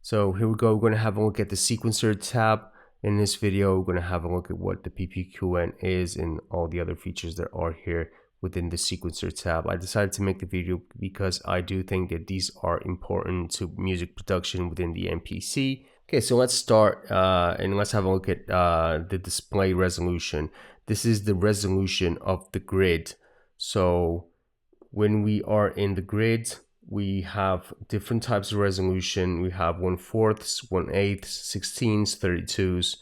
So here we go, we're going to have a look at the sequencer tab. In this video, we're going to have a look at what the PPQN is and all the other features that are here within the sequencer tab. I decided to make the video because I do think that these are important to music production within the MPC. Okay, so let's start and let's have a look at the display resolution. This is the resolution of the grid. So when we are in the grid, we have different types of resolution. We have 1/4, 1/8, 16s, 32s,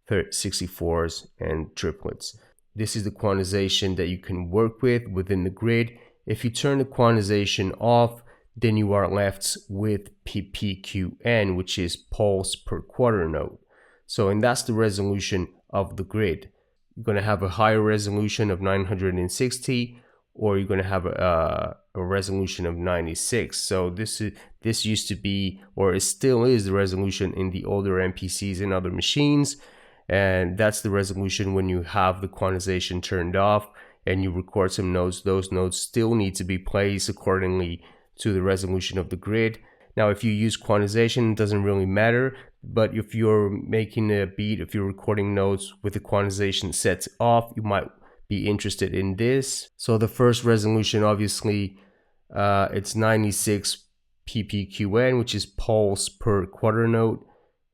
64s, and triplets. This is the quantization that you can work with within the grid. If you turn the quantization off, then you are left with PPQN, which is pulse per quarter note. So, and that's the resolution of the grid. You're going to have a higher resolution of 960, or you're going to have a resolution of 96. So this used to be, or it still is, the resolution in the older MPCs and other machines, and that's the resolution when you have the quantization turned off and you record some notes. Those notes still need to be placed accordingly to the resolution of the grid. Now, if you use quantization, it doesn't really matter, but if you're making a beat, if you're recording notes with the quantization set off, you might be interested in this. So the first resolution, obviously, it's 96 PPQN, which is pulse per quarter note,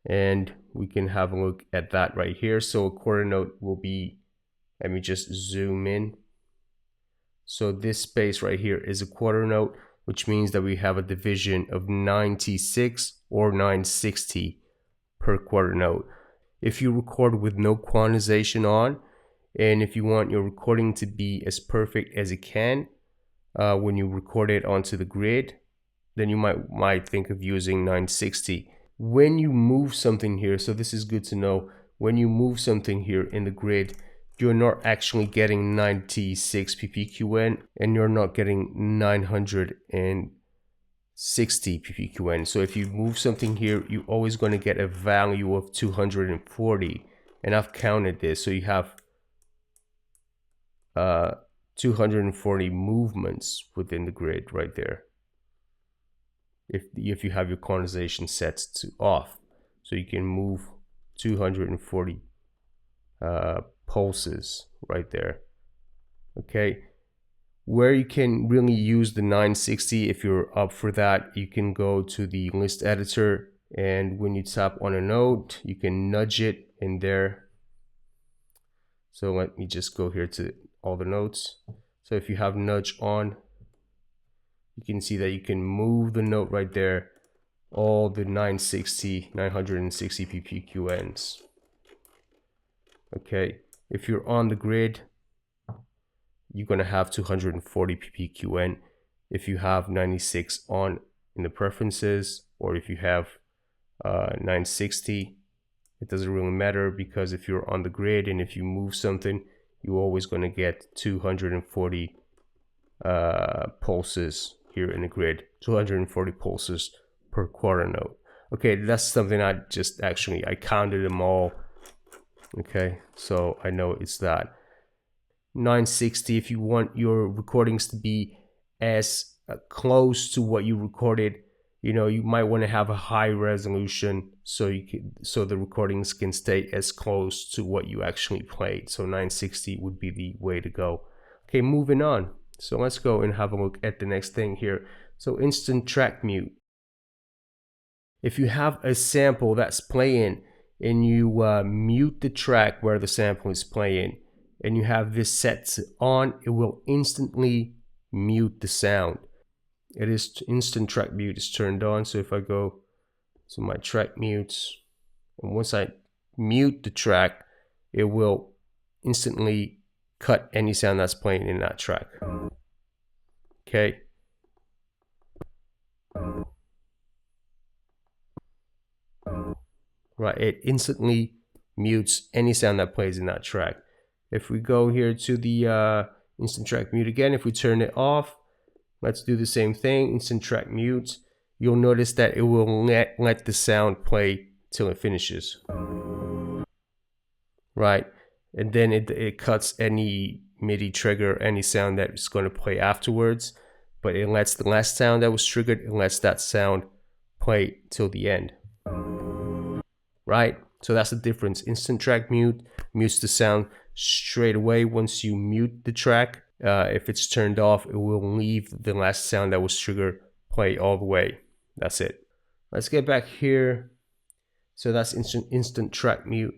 and we can have a look at that right here. So a quarter note will be, let me just zoom in. So this space right here is a quarter note, which means that we have a division of 96 or 960 per quarter note. If you record with no quantization on, and if you want your recording to be as perfect as it can when you record it onto the grid, then you might think of using 960. When you move something here, so this is good to know, when you move something here in the grid, you're not actually getting 96 PPQN and you're not getting 960 PPQN. So if you move something here, you're always going to get a value of 240. And I've counted this, so you have 240 movements within the grid right there, if you have your quantization set to off. So you can move 240 pulses right there. Okay, where you can really use the 960, if you're up for that, you can go to the list editor, and when you tap on a note, you can nudge it in there. So let me just go here to all the notes. So if you have nudge on, you can see that you can move the note right there, all the 960 PPQNs. Okay, if you're on the grid, you're going to have 240 PPQN. If you have 96 on in the preferences, or if you have 960, it doesn't really matter, because if you're on the grid and if you move something, you're always going to get 240 pulses here in the grid, 240 pulses per quarter note. Okay, that's something I counted them all. Okay, so I know it's that. 960, if you want your recordings to be as close to what you recorded, you might want to have a high resolution so the recordings can stay as close to what you actually played. So 960 would be the way to go. Okay, moving on. So let's go and have a look at the next thing here. So instant track mute. If you have a sample that's playing and you mute the track where the sample is playing, and you have this set on, it will instantly mute the sound. It is instant track mute is turned on. So if I go to my track mutes, and once I mute the track, it will instantly cut any sound that's playing in that track. Okay. Right, it instantly mutes any sound that plays in that track. If we go here to the instant track mute again, if we turn it off, let's do the same thing, instant track mute. You'll notice that it will let the sound play till it finishes. Right, and then it cuts any MIDI trigger, any sound that is going to play afterwards, but it lets the last sound that was triggered, it lets that sound play till the end. right? So that's the difference. Instant track mute mutes the sound straight away once you mute the track. If it's turned off, it will leave the last sound that was triggered play all the way. That's it. Let's get back here. So that's instant track mute.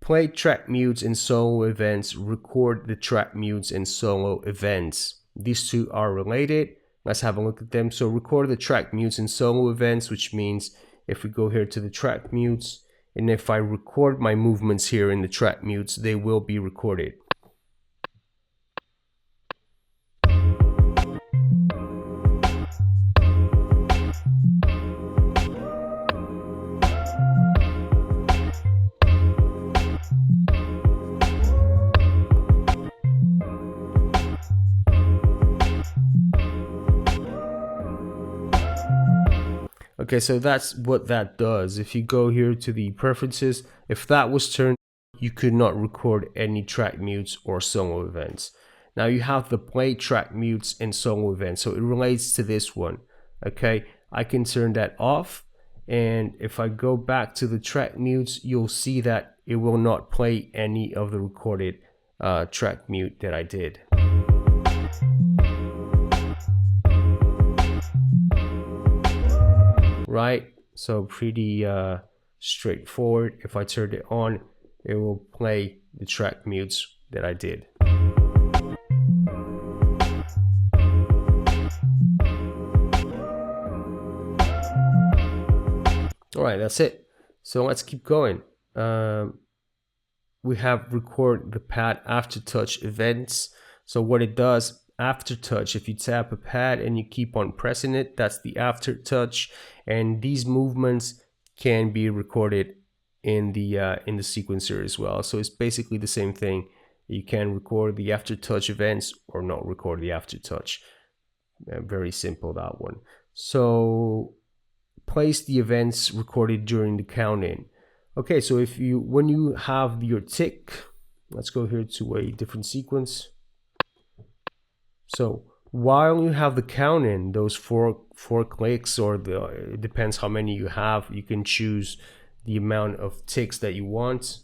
Play track mutes in solo events, record the track mutes in solo events. These two are related. Let's have a look at them. So record the track mutes in solo events, which means if we go here to the track mutes, and if I record my movements here in the track mutes, they will be recorded. Okay, so that's what that does. If you go here to the preferences, if that was turned, you could not record any track mutes or solo events. Now you have the play track mutes and solo events, so it relates to this one. Okay, I can turn that off, and if I go back to the track mutes, you'll see that it will not play any of the recorded track mute that I did. Right, so pretty straightforward. If I turn it on, it will play the track mutes that I did. All right, that's it. So let's keep going. We have record the pad after touch events. So what it does, after touch, if you tap a pad and you keep on pressing it, that's the after touch, and these movements can be recorded in the sequencer as well. So it's basically the same thing. You can record the after touch events or not record the after touch. Very simple, that one. So place the events recorded during the count in. Okay, so when you have your tick, let's go here to a different sequence. So while you have the count in, those four clicks, or it depends how many you have, you can choose the amount of ticks that you want.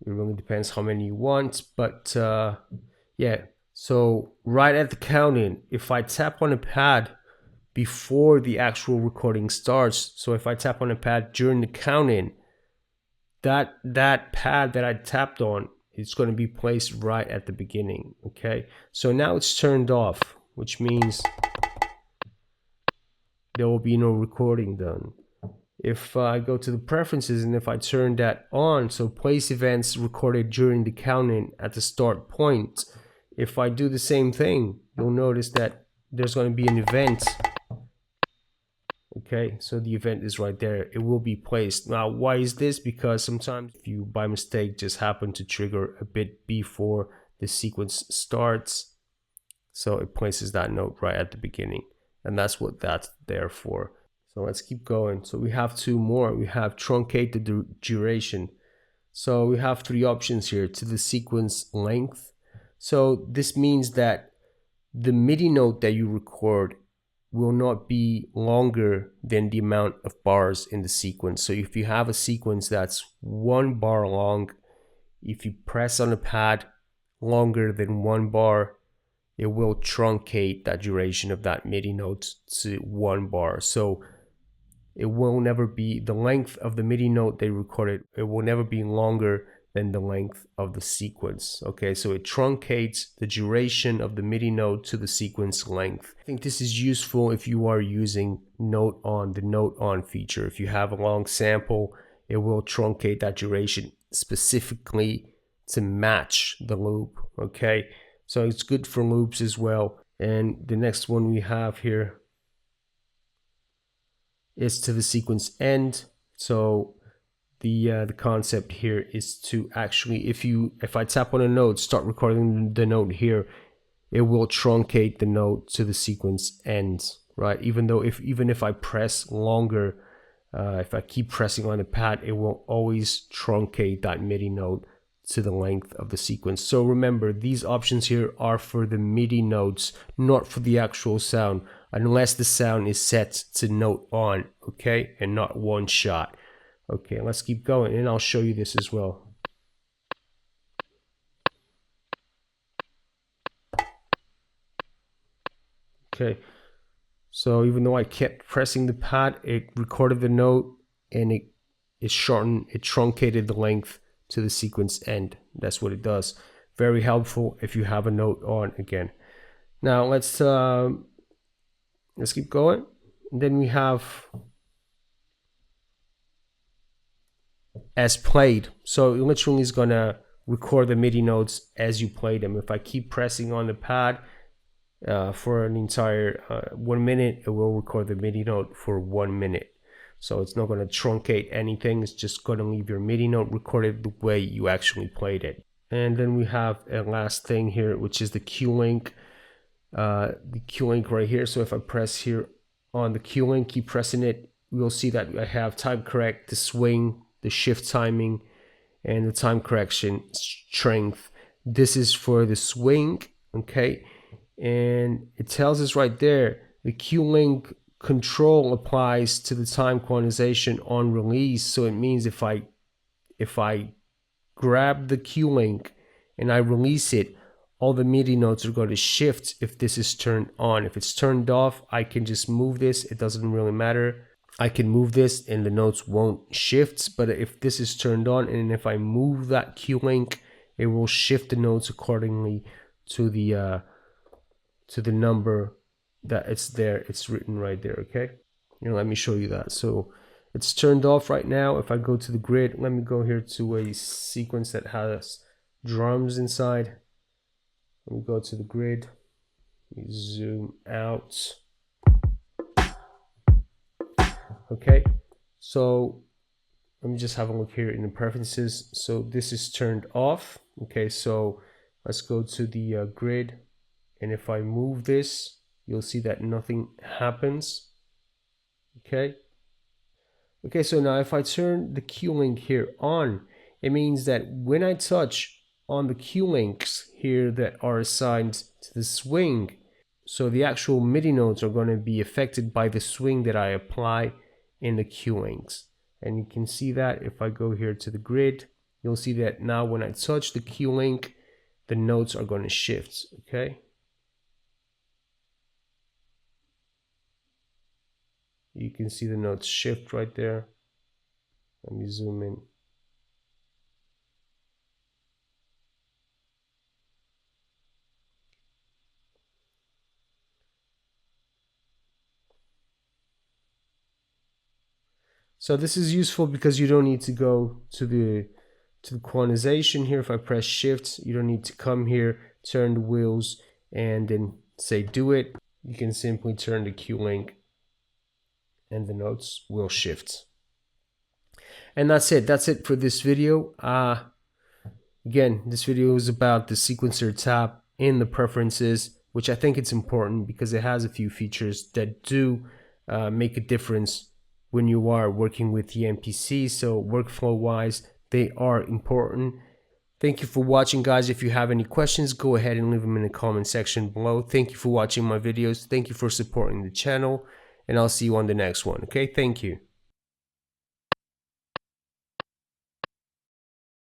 It really depends how many you want, but yeah. So right at the count in, if I tap on a pad before the actual recording starts, so if I tap on a pad during the count in, that pad that I tapped on, it's going to be placed right at the beginning. Okay, so now it's turned off, which means there will be no recording done. If I go to the preferences and if I turn that on, so place events recorded during the count in at the start point, if I do the same thing, you'll notice that there's going to be an event. Okay, so the event is right there. It will be placed. Now, why is this? Because sometimes if you by mistake just happen to trigger a bit before the sequence starts, so it places that note right at the beginning, and that's what that's there for. So let's keep going. So we have two more. We have truncate the duration. So we have three options here: to the sequence length. So this means that the MIDI note that you record will not be longer than the amount of bars in the sequence. So if you have a sequence that's 1 bar long, if you press on a pad longer than 1 bar, it will truncate that duration of that MIDI note to 1 bar. So it will never be, the length of the MIDI note they recorded, it will never be longer than the length of the sequence. Okay, so it truncates the duration of the MIDI note to the sequence length. I think this is useful if you are using the note on feature. If you have a long sample, it will truncate that duration specifically to match the loop. Okay, so it's good for loops as well. And the next one we have here is to the sequence end. So the concept here is to actually, if I tap on a note, start recording the note here, it will truncate the note to the sequence end, right? Even if I press longer, if I keep pressing on the pad, it will always truncate that MIDI note to the length of the sequence. So remember, these options here are for the MIDI notes, not for the actual sound, unless the sound is set to note on, okay, and not one shot. Okay, let's keep going, and I'll show you this as well. Okay, so even though I kept pressing the pad, it recorded the note, and it shortened, it truncated the length to the sequence end. That's what it does. Very helpful if you have a note on again. Now let's keep going. And then we have as played. So it literally is gonna record the MIDI notes as you play them. If I keep pressing on the pad for an entire 1 minute, it will record the MIDI note for 1 minute. So it's not going to truncate anything. It's just going to leave your MIDI note recorded the way you actually played it. And then we have a last thing here, which is the Q link. The Q link right here. So if I press here on the Q link, keep pressing it, you'll see that I have time correct, the swing, the shift timing, and the time correction strength. This is for the swing, okay? And it tells us right there, the Q link control applies to the time quantization on release. So it means if I grab the Q link and I release it, all the MIDI notes are going to shift if this is turned on. If it's turned off, I can just move this. It doesn't really matter. I can move this and the notes won't shift. But if this is turned on and if I move that Q link, it will shift the notes accordingly to the number that it's there. It's written right there. Okay, let me show you that. So it's turned off right now. If I go to the grid, let me go here to a sequence that has drums inside. Let me go to the grid. Let me zoom out. Okay, so let me just have a look here in the preferences. So this is turned off. Okay, so let's go to the grid, and if I move this, you'll see that nothing happens. Okay, so now if I turn the Q link here on, it means that when I touch on the Q links here that are assigned to the swing, so the actual MIDI notes are going to be affected by the swing that I apply in the Q links. And you can see that if I go here to the grid, you'll see that now when I touch the Q link, the notes are going to shift. Okay, you can see the notes shift right there. Let me zoom in. So this is useful because you don't need to go to the quantization here. If I press shift, you don't need to come here, turn the wheels, and then say do it. You can simply turn the Q link and the notes will shift. And that's it. That's it for this video. Again, this video is about the sequencer tab in the preferences, which I think it's important because it has a few features that do make a difference when you are working with the MPC. So workflow wise, they are important. Thank you for watching, guys. If you have any questions, go ahead and leave them in the comment section below. Thank you for watching my videos. Thank you for supporting the channel, and I'll see you on the next one. Okay, thank you.